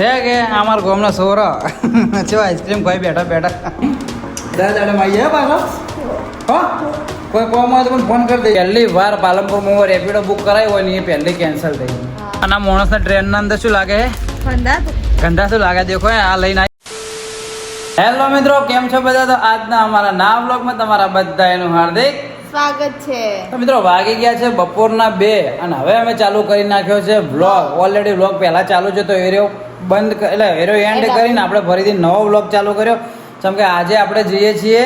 છે કે અમાર ગામનો છોરો જો આઈસ્ક્રીમ ખાઈ બેઠા બેઠા દાદા માં આવી પાછો હા કોઈ કોમ હોય તો પણ ફોન કરી દે. પહેલી વાર પાલનપુરમાં રેપિડો બુક કરાવી હોય ને એ પહેલી કેન્સલ થઈ ગઈ. અને આ માણસને ટ્રેનના અંદર શું લાગે ગંદા શું લાગે દેખો આ લઈને હેલો મિત્રો કેમ છો બધા? તો આજના અમારા નવા વ્લોગમાં તમારા બધાનું હાર્દિક સ્વાગત છે. તો મિત્રો વાગી ગયા છે બપોરના 2 અને હવે અમે ચાલુ કરી નાખ્યો છે વ્લોગ. ઓલરેડી વ્લોગ પહેલા ચાલુ છે તો એરો બંધ એટલે એરો એન્ડ કરીને આપણે ફરીથી નવો વ્લોગ ચાલુ કર્યો. જેમ કે આજે આપણે જઈએ છીએ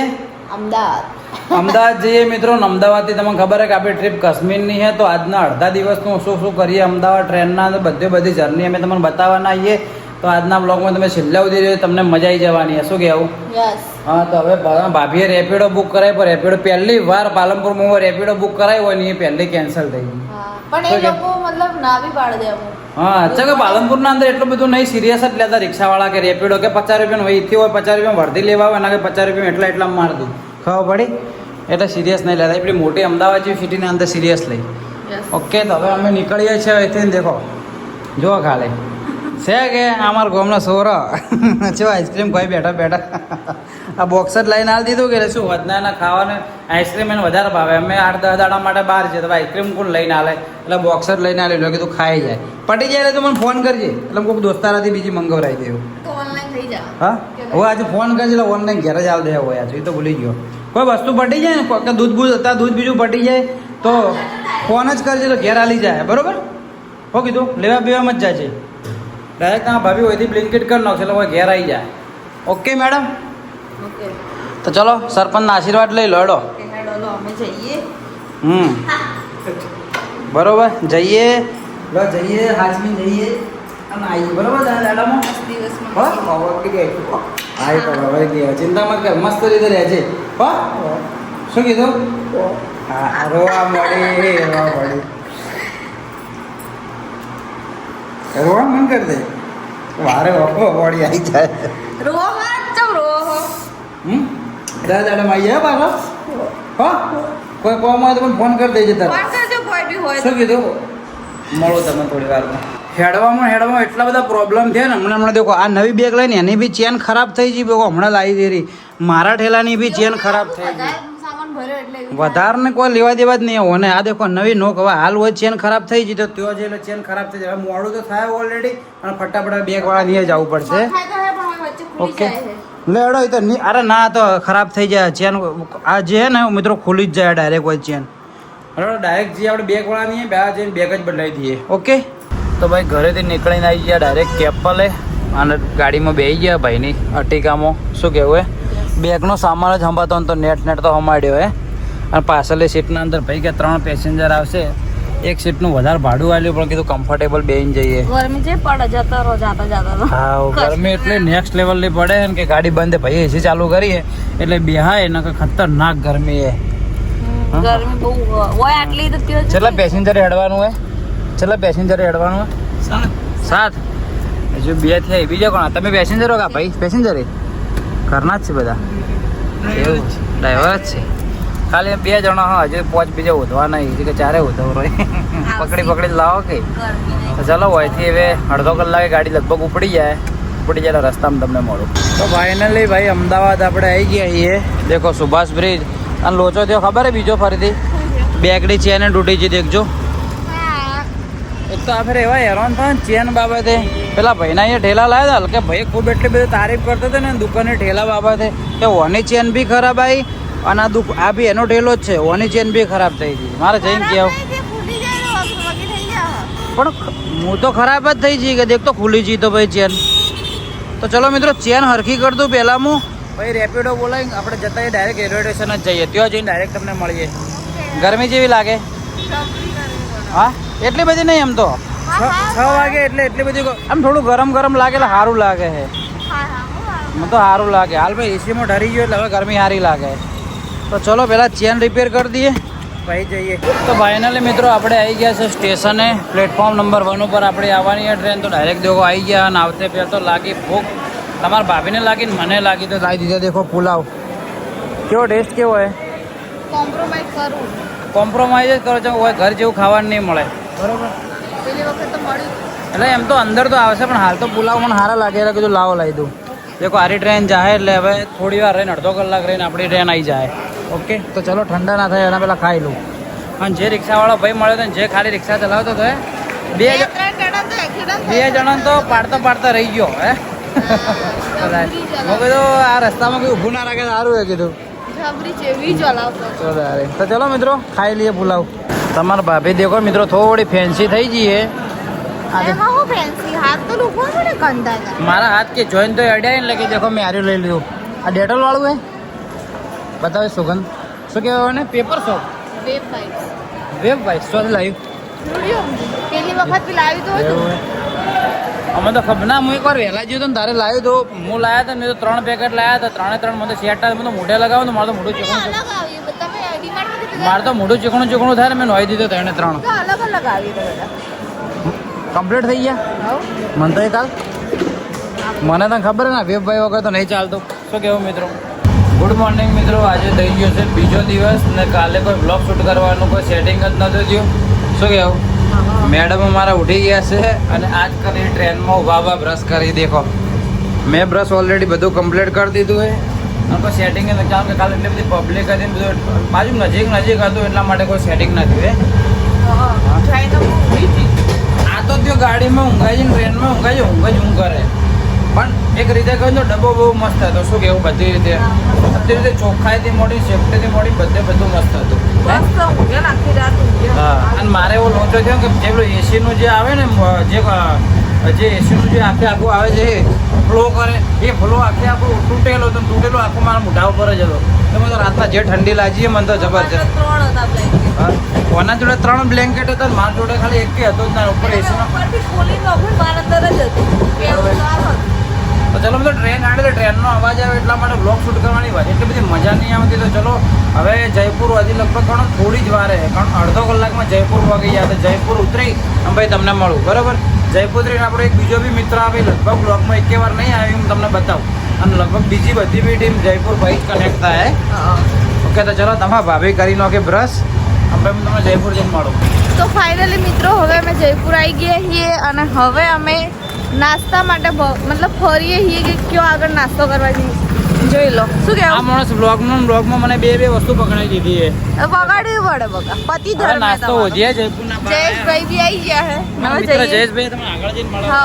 અમદાવાદ જઈએ મિત્રો. અમદાવાદથી તમને ખબર છે કે આપણી ટ્રીપ કાશ્મીરની છે. તો આજના અડધા દિવસનું શું કરીએ અમદાવાદ ટ્રેનના બધી જર્ની અમે તમને બતાવવાના આવીએ. તો આજના બ્લોગમાં તમે છેલ્લા સુધી રહ્યો તમને મજા આવી જવાની. શું કહેવું? હા તો હવે ભાભીએ રેપિડો બુક કરાવી પણ રેપિડો પહેલી વાર પાલનપુરમાં રેપિડો બુક કરાવી હોય ને એ પહેલી કેન્સલ થઈ ગઈ. પણ એ લોકો મતલબ ના બી પાડ દે અમુક. હા અચ્છા કે પાલનપુરના અંદર એટલું બધું નહીં સિરિયસ જ લેતા રિક્ષાવાળા કે રેપિડો કે 50 રૂપિયાનું હોય એથી હોય 50 રૂપિયા વર્ધી લેવા હોય એના કે 50 રૂપિયા એટલા માર દઉં ખબર પડી. એટલે સિરિયસ નહીં લેતા. એટલી મોટી અમદાવાદ જેવી સિટીની અંદર સિરિયસ લઈ. ઓકે તો હવે અમે નીકળીએ છીએ અહીંથી. દેખો જુઓ ખાલી છે કે અમારા ગામનો છોરો જો આઈસ્ક્રીમ ખાઈ બેઠા બેઠા આ બોક્સ જ લઈને આવી દીધું કે શું વધના ખાવાને આઈસ્ક્રીમ એને વધારે ભાવે. અમે 8-10 દાડા માટે બહાર છે તો આઈસ્ક્રીમ કોણ લઈને આવે એટલે બોક્સ જ લઈને આવી કીધું ખાઈ જાય. પટી જાય તો મને ફોન કરજે એટલે કોઈક દોસ્તારાથી બીજી મંગાવરાઈ દેવું. હા હવે આજે ફોન કરજે એટલે ઓનલાઈન ઘેર જ આવી દે હોય આજે તો ભૂલી ગયો. કોઈ વસ્તુ પટી જાય ને કે દૂધ બીજું પટી જાય તો ફોન જ કરજે તો ઘેર આવી જાય. બરોબર હો કીધું લેવા બેવામાં જ જાય છે ડાયરેક્ટ આ ભાભી હોયથી બ્લિંકિટ કરી નાખશે એટલે કોઈ ઘેર આવી જાય. ઓકે મેડમ તો ચલો સરપંચના આશીર્વાદ લઈ લો હેડો. બરોબર જઈએ હાજમી જઈએ અને આવીએ. બરોબર દાદામાં ચિંતા મત કર મસ્ત રીતે રહેજે. હો શું કીધું? હા રોવા મળી રોવા મન કરી દે વારે વળી આવી જાય. દાદામાં આવી જાય પાછો હો કોઈ કોમ હોય તો પણ ફોન કરી દેજે તારે. શું કીધું? મળો તમે થોડી વારમાં. હેડવામાં એટલા બધા પ્રોબ્લેમ થયા ને હમણાં દેખો આ નવી બેગ લઈને એની બી ચેન ખરાબ થઈ ગઈ. બેગો હમણાં લાવી દે રહી. મારા ઠેલાની બી ચેન ખરાબ થઈ ગઈ. વધારે ને કોઈ લેવા દેવા જ નહીં હોય ને. આ દેખો નવી નોક હવે હાલ હોય ચેન ખરાબ થઈ ગઈ તો ત્યાં જઈને ચેન ખરાબ થઈ જાય. મોડું તો થાય ઓલરેડી અને ફટાફટ બેગ વાળા નહીં જવું પડશે. ઓકે લે હેડો એ તો અરે ના તો ખરાબ થઈ જાય ચેન. આ જે છે ને મિત્રો ખુલી જ જાય ડાયરેક્ટ હોય ચેન. બરાબર ડાયરેક્ટ જે આપણે બેગ વાળા નહીં બે જઈને બેગ જ બદલાવી દઈએ. ઓકે તો ભાઈ ઘરેથી નીકળીને આવી ગયા ડાયરેક્ટ કેપલે અને ગાડીમાં બેસી ગયા ભાઈની અર્ટિગામાં. શું કહેવું એ બેગનો સામાન જ સંભાળતો તો નેટ તો સંભાળ્યો હે. અને પાછળની સીટના અંદર ભાઈ કે 3 પેસેન્જર આવશે. એક સીટનું વધારે ભાડું આલ્યું પણ કીધું કમ્ફર્ટેબલ બેહીને જઈએ. ગરમી જે પડે જાતા હા ગરમી એટલે નેક્સ્ટ લેવલની પડે ને કે ગાડી બંધ ભાઈ એસી ચાલુ કરીએ એટલે બેહાય ને કે ખતરનાક ગરમી હે. ગરમી બહુ હોય આટલી તો ત્યાં કેટલા પેસેન્જર હેડવાનું હે? 7 હજુ 2 થયા. બીજા કોણ તમે પેસેન્જર હો કા ભાઈ? પેસેન્જર ઘરના જ છે બધા એવું ડ્રાઈવર જ છે ખાલી 2 જણા. હા હજુ 5 બીજા ઉધવા નહીં કે 4 ઉધવ પકડી લાવો કે ચાલો હોયથી હવે અડધો કલાકે ગાડી લગભગ ઉપડી જાય રસ્તામાં તમને મળું. તો ફાઇનલી ભાઈ અમદાવાદ આપણે આવી ગયા છીએ. દેખો સુભાષ બ્રિજ અને લોચો થયો ખબર હે બીજો ફરીથી બેગડી ચેન તૂટી છે દેખજો. એક તો આ ફેર એવા હેરાન થાય ને ચેન બાબતે. પેલા ભાઈના અહીંયા ઠેલા લાવ્યા હતા કે ભાઈ ખૂબ એટલી બધી તારીફ કરતો હતો ને દુકાને ઠેલા બાબતે કે ઓની ચેન બી ખરાબ આવી અને આ બી એનો ઠેલો જ છે. ઓની ચેન બી ખરાબ થઈ ગઈ. મારે જઈને કહેવું પણ હું તો ખરાબ જ થઈ જઈ કે દેખ તો ખુલી જઈ તો ભાઈ ચેન. તો ચલો મિત્રો ચેન હરખી કરી દઉં પહેલાં હું ભાઈ રેપિડો બોલાવી આપણે જતા ડાયરેક્ટ રેલવે સ્ટેશન જ જઈએ. ત્યાં જઈને ડાયરેક્ટ તમને મળીએ. ગરમી જેવી લાગે? હા એટલી બધી નહીં એમ તો 6 વાગે એટલે એટલી બધી આમ થોડું ગરમ લાગે એટલે સારું લાગે છે. મને તો સારું લાગે. હાલ ભાઈ એસીમાં ઢરી ગયો એટલે હવે ગરમી સારી લાગે. તો ચલો પહેલાં ચેન રિપેર કરી દઈએ ભાઈ જઈએ. તો ફાઇનલી મિત્રો આપણે આવી ગયા છે સ્ટેશને. પ્લેટફોર્મ નંબર 1 ઉપર આપણે આવવાની ટ્રેન. તો ડાયરેક્ટ દેખો આવી ગયા અને આવતે પહેલાં તો લાગી ભૂખ. તમારા ભાભીને લાગી ને મને લાગી તો લાવી દીધા. દેખો પુલાવ કેવો ટેસ્ટ કેવો હોય? કોમ્પ્રોમાઇઝ જ કરો છો. ઘર જેવું ખાવાનું નહીં મળે. બરોબર એટલે એમ તો અંદર તો આવશે પણ હાલ તો પુલાવ મને સારા લાગે એટલે કીધું લાવો લાવી દઉં દેખો આરી ટ્રેન જાય એટલે હવે થોડી વાર રહીને અડધો કલાક રહીને આપણી ટ્રેન આવી જાય ઓકે તો ચલો ઠંડા ના થાય એના પહેલાં ખાઈ લઉં અને જે રિક્ષાવાળો ભાઈ મળ્યો હતો ને જે ખાલી રિક્ષા ચલાવતો હતો બે જણા તો પાડતા રહી ગયો હે મેં કીધું આ રસ્તામાં કોઈ ઊભું ના રાખે સારું હે કીધું તો ચલો મિત્રો ખાઈ લઈએ પુલાવ તમારા ભાભી દેખો મિત્રો થોડી ફેન્સી થઈ જઈએ મારા હાથ કે જોઈને તો અડ્યા ને લગી દેખો મેં આર્યું લઈ લીધું આ ડેટોલ વાળું હે બતાવે સુગંધ શું કહેવાય ને પેપર શોપ વેબ વાઇટ શું લાવ્યું અમે તો ખબર ના હું એકવાર વહેલા જ્યો તો ને તારે લાવ્યું તો હું લાવ્યા હતા મેં તો 3 પેકેટ લાવ્યા હતા 3 મને સેટ મને તો મોઢે લગાવું તો મારે તો મોઢું ચીકણું થાય ને મેં નોઈ દીધો 3 કમ્પ્લીટ થઈ ગયા મને તો કાલ મને તો ખબર ને વેબભાઈ વગર તો નહીં ચાલતું શું કહેવું મિત્રો ગુડ મોર્નિંગ મિત્રો આજે થઈ ગયો છે બીજો દિવસ ને કાલે કોઈ બ્લોગ શૂટ કરવાનું કોઈ સેટિંગ જ નહોતું થયું શું કહેવું મેડમ અમારા ઉઠી ગયા છે અને આજ કરી ટ્રેનમાં ઊભા બ્રશ કરી દેખો મેં બ્રશ ઓલરેડી બધું કમ્પ્લીટ કરી દીધું છે અને કોઈ સેટિંગ કારણ કે કાલે એટલી બધી પબ્લિક હતી બધું બાજુ નજીક હતું એટલા માટે કોઈ સેટિંગ નથી હે આ તો ત્યાં ગાડીમાં ઊંઘાઈ છે ટ્રેનમાં ઊંઘ જ ઊંઘ કરે પણ એક રીતે કહ્યું તો ડબ્બો બહુ મસ્ત હતો શું કેવું બધી રીતે ચોખ્ખાઈથી મોડી સેફ્ટીથી મોડી બધું મસ્ત હતું હા અને મારે એવો લોચો થયો કે જે પેલું એસીનું જે આવે ને જે એસીનું જે આખું આવે છે ફ્લો કરે એ ફ્લો આખું તૂટેલો હતો તૂટેલો આખું મારા મોઢા ઉપર જ હતો તો મને તો રાતના જે ઠંડી લાગી મને તો જબરજસ્ત હા કોના જોડે 3 બ્લેન્કેટ હતા મારા જોડે ખાલી એક હતો જ ના ઉપર એસીમાં તો ચલો બધો ટ્રેન આવે તો ટ્રેનનો અવાજ આવે એટલા માટે બ્લોગ શૂટ કરવાની વાત એટલી બધી મજા નહીં આવતી તો ચલો હવે જયપુર હજી લગભગ થોડી જ વાર છે કારણ અડધો કલાકમાં જયપુર વાગી જાય તો જયપુર ઉતરી અને ભાઈ તમને મળું બરાબર જયપુર ઉતરીને આપણો એક બીજો બી મિત્ર આવે લગભગ બ્લોગમાં એકે વાર નહીં આવી હું તમને બતાવું અને લગભગ બીજી બધી બી ટીમ જયપુર ભાઈ જ કનેક્ટ થાય ઓકે તો ચલો તમારા ભાભી કરી નાખે બ્રશ હવે હું તમને જયપુર જઈને મળું તો ફાઇનલી મિત્રો હવે અમે જયપુર આવી ગયા છીએ અને હવે અમે નાસ્તા માટે મતલબ ફરીએ છીએ કે કયો આગળ નાસ્તો કરવા જઈએ જોઈ લો શું કહેવું આ માણસ બ્લોગમાં મને બે વસ્તુ પકડાઈ દીધી છે પકડવી પડે બકા પતિ ધર્મ નાસ્તો હોજીએ જયપુરના જયેશભાઈ બી આવી ગયા હે મિત્ર જયેશભાઈ તમે આગળ જઈને મળો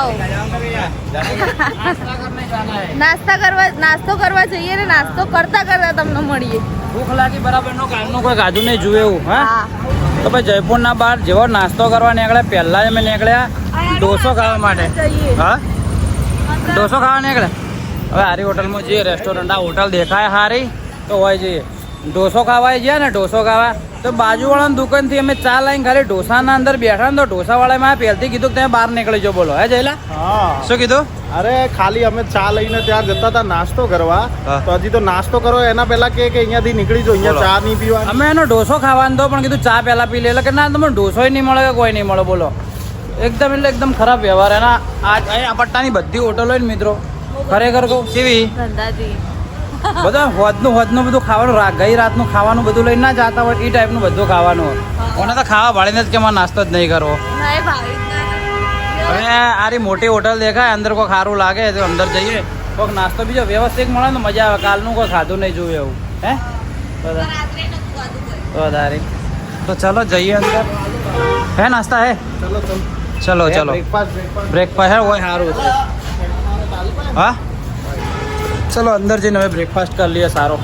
નાસ્તો કરવા જઈએ ને નાસ્તો કરતા તમને મળીએ ભૂખ લાગી બરાબર નો કામનું કોઈ ગાજુ નહીં જુએ એવું હા તો ભાઈ જયપુરના બહાર જેવો નાસ્તો કરવા નીકળ્યા પહેલા અમે નીકળ્યા ઢોસો ખાવા માટે હા ઢોસો ખાવા નીકળ્યા હવે હારી હોટલમાં જઈએ રેસ્ટોરન્ટ આ હોટલ દેખાય હારી તો હોય જઈએ ઢોસો ખાવા ગયા ને ઢોસો ખાવા તો બાજુવાળાની દુકાનથી અમે ચા લઈને ખાલી ઢોસાના અંદર બેઠા ને તો ઢોસાવાળાએ મેં પહેલથી કીધું કે તમે બહાર નીકળી જાઓ બોલો હે જયલા હા શું કીધું અરે ખાલી અમે ચા લઈને ત્યાં જતા હતા નાસ્તો કરવા તો હજી તો નાસ્તો કરો એના પહેલા કે અહીંયાથી નીકળી જાઓ અહીંયા ચા નહીં પીવા અમે એનો ઢોસો ખાવાનો તો પણ કીધું ચા પહેલા પી લે એટલે કે ના તમને ઢોસો નહીં મળે કે કોઈ નહીં મળે બોલો એકદમ ખરાબ વ્યવહાર એના આ પટ્ટાની બધી હોટલો ને મિત્રો ખરેખર કહું કેવી બધા હોદનું બધું ખાવાનું ગઈ રાતનું ખાવાનું બધું લઈને ના જતા હોય એ ટાઈપનું બધું ખાવાનું હોય કોને તો ખાવા ભાળીને જ કે મારે નાસ્તો જ નહીં કરવો હવે આરી મોટી હોટલ દેખાય અંદર કોઈ સારું લાગે તો અંદર જઈએ કોઈક નાસ્તો બીજો વ્યવસ્થિત મળે ને મજા આવે કાલનું કોઈ ખાધું નહીં જોયું એવું હે વધારે તો ચલો જઈએ અંદર હે નાસ્તા હે ચલો બ્રેકફાસ્ટ હે હોય સારું હા ચલો અંદર જઈને હવે બ્રેકફાસ્ટ કરી લઈએ સારો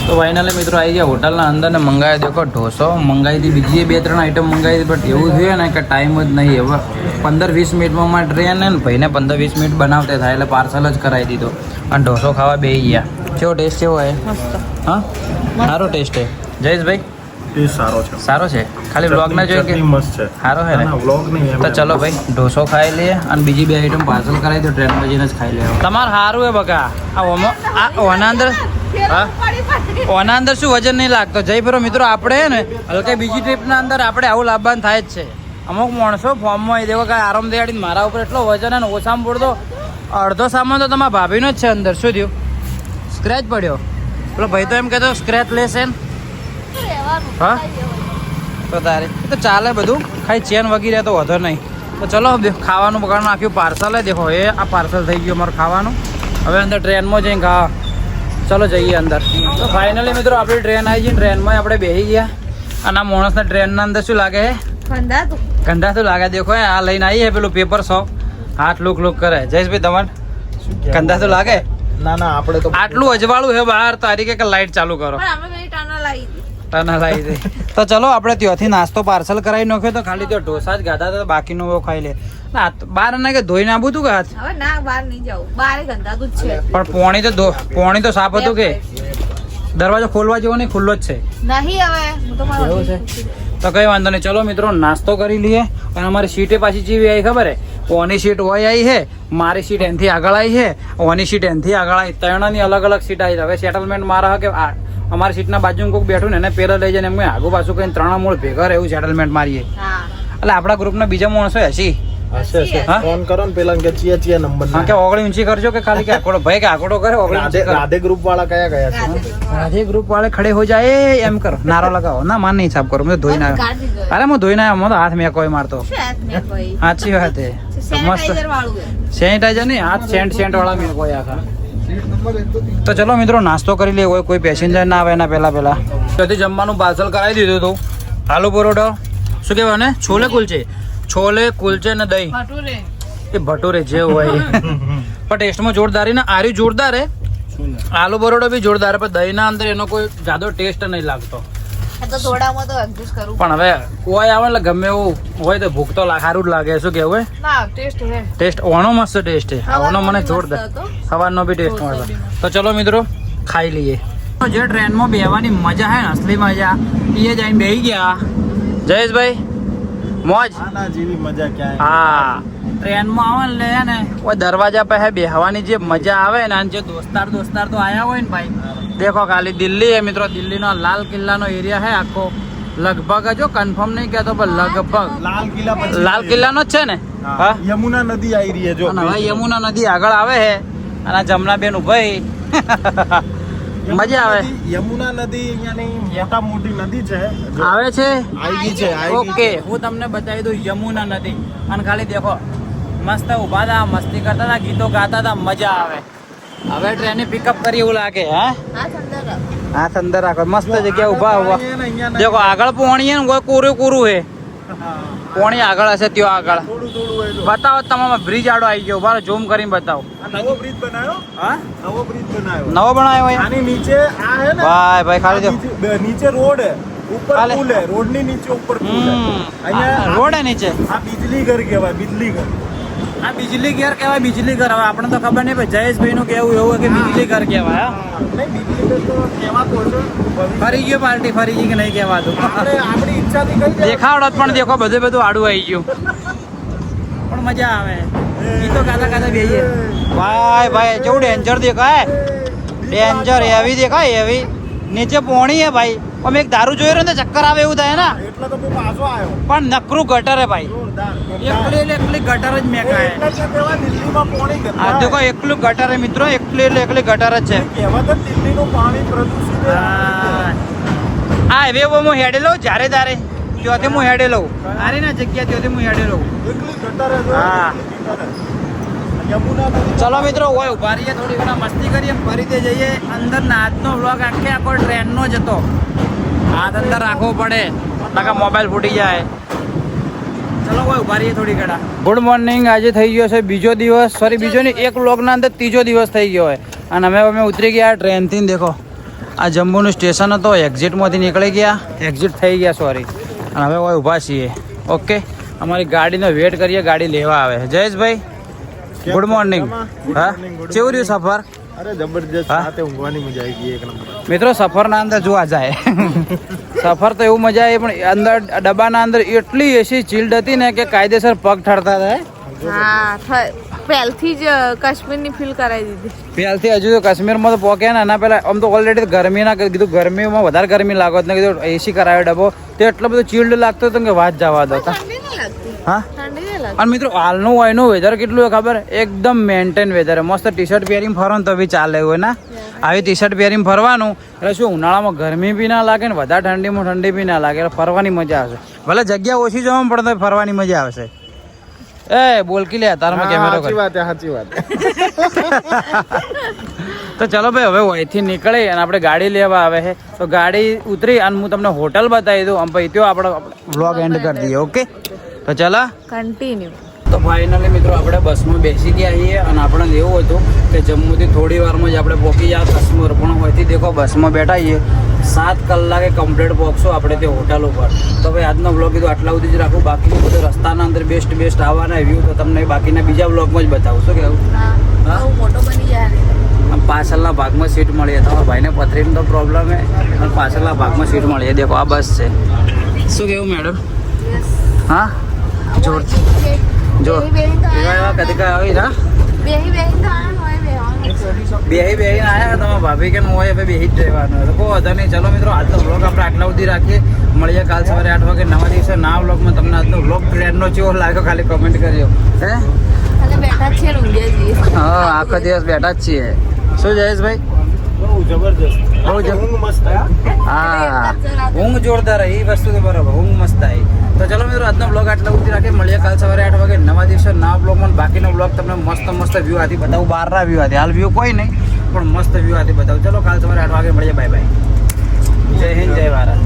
તો ફાઇનલી મિત્રો આવી ગયા હોટલના અંદર ને મંગાવી દેખો ઢોસો મંગાવી હતી બીજી 2-3 આઈટમ મંગાવી હતી બટ એવું થયું ને કે ટાઈમ જ નહીં હવે 15-20 મિનિટમાં મારી ટ્રેન ને ભાઈને 15-20 મિનિટ બનાવતે થાય એટલે પાર્સલ જ કરાવી દીધો અને ઢોસો ખાવા બેસી ગયા કેવો ટેસ્ટ કેવો હોય હા સારો ટેસ્ટ છે જયેશભાઈ એ સારો છે ખાલી વ્લોગ ના જોઈએ કે મસ્ત છે સારો છે ને વ્લોગ નહીં તો ચલો ભાઈ ઢોસો ખાઈ લઈએ અને બીજી 2 આઈટમ પાર્સલ કરાવી દો ટ્રેનમાં જઈને જ ખાઈ લેવા તમારે સારું હે બકા ઓના અંદર હા ઓના અંદર શું વજન નહીં લાગતો જયપુર મિત્રો આપણે ને હલકા બીજી ટ્રીપના અંદર આપણે આવું લાભવાન થાય જ છે અમુક માણસો ફોર્મમાં આવી દેવો કાંઈ આરામ દેવાડીને મારા ઉપર એટલો વજન અને ઓછામાં પડતો અડધો સામાન તો તમારા ભાભીનો જ છે અંદર શું થયું સ્ક્રેચ પડ્યો પેલો ભાઈ તો એમ કહેતો સ્ક્રેચ લેશે ને હા તો તારે તો ચાલે બધું ખાલી ચેન વગી રહે તો વધો નહીં તો ચલો ખાવાનું બગાડ નાખ્યું પાર્સલ દેખો એ આ પાર્સલ થઈ ગયું અમારું ખાવાનું. હવે અંદર ટ્રેનમાં જઈને ખાવા. ચલો જઈએ અંદર. તો ફાઇનલી મિત્રો આપણી ટ્રેન આવી ગઈ. ટ્રેનમાં આપણે બેસી ગયા અને આ માણસને ટ્રેનના અંદર શું લાગે છે ગંદા તો લાગે. દેખો આ લઈને આવી પેલું પેપર શોપ હાથ લુક કરે. જયેશભાઈ તમારે ગંદા તો લાગે? ના ના આપણે તો આટલું અજવાળું હે બહાર તારીખે કે લાઈટ ચાલુ કરો. ટનલ આવી દે. તો ચલો આપણે ત્યાંથી નાસ્તો પાર્સલ કરાવી નાખ્યો. તો ખાલી ત્યાં ઢોસા જ ગાધા હતા, બાકીનું એવું ખાઈ લે. ના બહાર ના કે ધોઈ નાખું તું કે હાથ? પણ પોણી તો સાફ હતું કે દરવાજો ખોલવા જેવો નહીં, ખુલ્લો જ છે. એવું છે તો કઈ વાંધો નહીં. ચલો મિત્રો નાસ્તો કરી લઈએ. અને અમારી સીટે પાછી જેવી આવી ખબર હે? ઓની સીટ હોય આવી છે, મારી સીટ એનથી આગળ આવી છે, ઓની સીટ એનથી આગળ આવી. ત્રણની અલગ અલગ સીટ આવી. હવે સેટલમેન્ટ મારા કે અમારી સીટના બાજુ કોઈક બેઠું ને એને પેલા લઈ જાય ને એમ આગુ પાછું કઈ ત્રણ મૂળ ભેગા એવું સેટલમેન્ટ મારીએ. એટલે આપણા ગ્રુપના બીજા માણસો હસી ફોન કરો ને પેલા કે ચિયા નંબર હા કે ઓગળી ઊંચી કરજો કે ખાલી કે આકોડો ભાઈ કે આકોડો કરે ઓગળી. રાધે ગ્રુપ વાળા કયા છે? રાધે ગ્રુપ વાળે ખડે હો જાય એમ કરો, નારો લગાવો. ના માન નહીં હિસાબ કરો, મેં ધોઈ ના અરે હું ધોઈ ના આવ્યો તો હાથ મેં કોઈ મારતો. સાચી વાત હે. મસ્ત સેનિટાઈઝર નહીં, હાથ સેન્ટ વાળા મેં કોઈ આખા. તો ચલો મિત્રો નાસ્તો કરી લે. કોઈ પેસેન્જર ના આવે એના પહેલા ત્યાંથી જમવાનું પાર્સલ કરાવી દીધું હતું. આલુ પરોઠો શું કહેવાય ને, છોલે કુલચે ને દહીં એ ભટુરે જે હોય પણ ટેસ્ટમાં જોરદાર ને આર્યું જોરદાર હે. આલુ પરોઠો બી જોરદાર, પણ દહીં ના અંદર એનો કોઈ જાદો ટેસ્ટ નહીં લાગતો. પણ હવે કોઈ આવે એટલે ગમે એવું હોય તો ભૂખ તો સારું જ લાગે. શું કેવું ટેસ્ટ ઓનો મસ્ત ટેસ્ટ છે. ઓનો મને જોરદાર સવારનો બી ટેસ્ટ મળતો. તો ચલો મિત્રો ખાઈ લઈએ. જે ટ્રેનમાં બેહવાની મજા હે ને અસલી મજા એ જઈને બેસી ગયા. જયેશભાઈ મોજ જેવી મજા ક્યાં? હા ટ્રેનમાં આવે ને લે ને કોઈ દરવાજા પાસે બેહવાની જે મજા આવે ને, જે દોસ્તાર તો આયા હોય ને ભાઈ. દેખો ખાલી દિલ્હી હે મિત્રો, દિલ્હીનો લાલ કિલ્લાનો એરિયા હે આખો. લગભગ જો કન્ફર્મ નહીં કહેતો પણ લગભગ લાલ કિલ્લાનો જ છે ને. હા યમુના નદી આવી રહી છે જો. હવે યમુના નદી આગળ આવે છે અને જમનાબેન ઉભાઈ મજા આવે. યમુના નદી અહીંયાની મોટી નદી છે, આવે છે. આવી છે. ઓકે હું તમને બતાવી દઉં યમુના નદી. અને ખાલી દેખો મસ્ત ઉભા હતા, મસ્તી કરતા હતા, ગીતો ગાતા હતા, મજા આવે. હવે ટ્રેન પિકઅપ કરી એવું લાગે. હા અંદર રાખો મસ્ત જગ્યા ઉભા દેખો. આગળ પોણી ને કોઈ કોરું હે પોણી આગળ હશે. ત્યાં આગળ બતાવો તમામ બ્રિજ આડો આવી ગયો. બાર ઝૂમ કરીને બતાવો. નવો બ્રિજ બનાવ્યો. હા નવો બ્રિજ બનાવ્યો. નવો બનાવ્યો હોય. આની નીચે આ હે ને ભાઈ ખાલી દો. નીચે રોડ હે, ઉપર પુલ હે. રોડ ની નીચે ઉપર પુલ હે. અહીંયા રોડ હે નીચે. આ બિજલી ઘર કહેવાય. બિજલી ઘર. આ બિજલી ઘર કહેવાય. બિજલી ઘર હવે આપણે તો ખબર નહીં. જયેશભાઈ નું કેવું એવું કે બિજલી ઘર કહેવાય. નહીં બિજલી ઘર તો કહેવાતું હશે. ફરી ગયો પાર્ટી ફરી ગઈ કે નહીં કહેવાતું. આપણી ઈચ્છાથી કઈ દેખાવડત પણ દેખો બધું આડું આવી ગયું પણ મજા આવે. ગીતો ગાતા બેહીએ. ભાઈ કેવું ડેન્જર દેખાય. ડેન્જર એવી દેખાય એવી. નીચે પોણી હે ભાઈ. અમે એક દારૂ જોઈ રહ્યો ને ચક્કર આવે એવું થાય ને. એટલે તો હું પાછો આવ્યો. પણ નકરું ગટર હે ભાઈ. એકલી ગટર જ મેકાય. દિલ્હીમાં પાણી ગટર. આ દેખો એકલું ગટર હે મિત્રો. એકલી ગટર જ છે. કહેવાય તો દિલ્હીનું પાણી પ્રદૂષિત. હા હવે હું હેડે લઉં જ્યારે તારે ત્યાંથી હું હેડે લઉં. સારી ના જગ્યા ત્યાંથી હું હેડે લઉં. એકલી ગટર. હા યમુના નદી. ચલો મિત્રો હોય ઉભા રહીએ, થોડી ઘણા મસ્તી કરીએ, ફરીથી જઈએ અંદર. આજનો વ્લોગ આખો ટ્રેનનો જ હતો. હાથ અંદર રાખવો પડે નકા મોબાઈલ ફૂટી જાય. ચલો હોય ઉભા રહીએ થોડી ઘણા. Good morning. આજે થઈ ગયો છે બીજો દિવસ. સોરી બીજો નહીં, એક વ્લોગના અંદર ત્રીજો દિવસ થઈ ગયો હોય. અને અમે ઉતરી ગયા ટ્રેનથી. દેખો આ જમ્મુનું સ્ટેશન હતો, એક્ઝિટમાંથી નીકળી ગયા, એક્ઝિટ થઈ ગયા સોરી. અને હવે હોય ઊભા છીએ. ઓકે અમારી ગાડીનો વેટ કરીએ, ગાડી લેવા આવે. Jayeshbhai good morning. હા કેવું રહ્યું સફર? અરે જબરજસ્ત. સાથે ઊંઘવાની મજા આવી ગઈ એક નંબર. મિત્રો સફરના અંદર જોવા જાય સફર તો એવું મજા આવી, પણ અંદર ડબ્બાના અંદર એટલી એસી ચીલ્ડ હતી ને કે કાયદેસર પગ ઠરતા હતા. પહેલથી જ કાશ્મીરની ફીલ કરાવી દીધી. પહેલથી હજુ તો કાશ્મીરમાં તો પોકે ને એના પહેલા આમ તો ઓલરેડી ગરમીના કીધું, ગરમીમાં વધારે ગરમી લાગત ને કીધું એસી કરાવ્યો ડબ્બો તો એટલો બધો ચીલ્ડ લાગતો હતો કે વાત જવા દો. હા અને મિત્રો હાલનું એનું વેધર કેટલું ખબર? એકદમ મેન્ટેન વેધર. મસ્ત ટી શર્ટ પહેરીને ફરો ને તો બી ચાલે હોય ને. આવી ટી શર્ટ પહેરીને ફરવાનું એટલે શું ઉનાળામાં ગરમી બી ના લાગે ને વધારે ઠંડીમાં ઠંડી બી ના લાગે. એટલે ફરવાની મજા આવશે. ભલે જગ્યા ઓછી જવામાં પણ તો ફરવાની મજા આવશે. એ બોલકી લે તારામાં કેમેરો સાચી કર વાત છે, સાચી વાત છે. તો ચલો ભાઈ હવે અહીંથી નીકળી અને આપણે ગાડી લેવા આવે છે તો ગાડી ઉતરી અને હું તમને હોટલ બતાવી દઉં અને પછી ત્યાં આપણો વ્લોગ એન્ડ કરી દઈએ. ઓકે તો ચલા. કન્ટિન્યુ. તો ફાઇનલી મિત્રો આપણે બસમાં બેસી ગયા છીએ અને આપણને એવું હતું કે જમ્મુથી થોડી વારમાં જ આપણે પહોંચી જાય કાશ્મીર, પણ હોયથી દેખો બસમાં બેઠા છીએ 7 કલાકે કમ્પ્લીટ પહોંચશું આપણે તે હોટલ ઉપર. તો ભાઈ આજનો બ્લોગ કીધું આટલા સુધી જ રાખું, બાકી બધું રસ્તાના અંદર બેસ્ટ આવવાના વ્યૂ તો તમને બાકીના બીજા બ્લોગમાં જ બતાવું. શું કહેવું? હા, મોટો બની જાય. આમ પાછળના ભાગમાં સીટ મળી તમારા ભાઈને પથરીનો તો પ્રોબ્લેમ છે અને પાછળના ભાગમાં સીટ મળી છે. દેખો આ બસ છે. શું કેવું મેડમ? હા જોર જો એવા કદી કા આવી ના બેહી આયા તમારા ભાભી કે હોય હવે બેહી જ રહેવાનું. તો કોઈ વધો નહીં. ચલો મિત્રો આજનો બ્લોગ આપણે આટલા સુધી રાખીએ. મળીએ કાલ સવારે 8 વાગે નવા દિવસે નવા બ્લોગમાં. તમને આજનો બ્લોગ ટ્રેનનો કેવો લાગ્યો ખાલી કમેન્ટ કરજો. હે હા આખો દિવસ બેઠા જ છીએ. શું જયેશભાઈ? બહુ જબરજસ્ત. બહુ જબરજસ્ત. ઊંઘ મસ્ત હે. હા ઊંઘ જોરદાર એ વસ્તુ તો બરાબર, ઊંઘ મસ્ત આવી. તો ચલો મિત્રો આજનો બ્લોગ આટલા સુધી રાખીએ. મળીએ કાલ સવારે 8 વાગે નવા દિવસે નવા બ્લોગમાં. બાકીનો બ્લોગ તમને મસ્ત વ્યૂ આથી બતાવું, બહારના વ્યૂ આથી. હાલ વ્યૂ કોઈ નહીં પણ મસ્ત વ્યૂ આથી બતાવું. ચલો કાલ સવારે 8 વાગે મળીએ. Bye bye. જય હિન્દ, જય ભારત.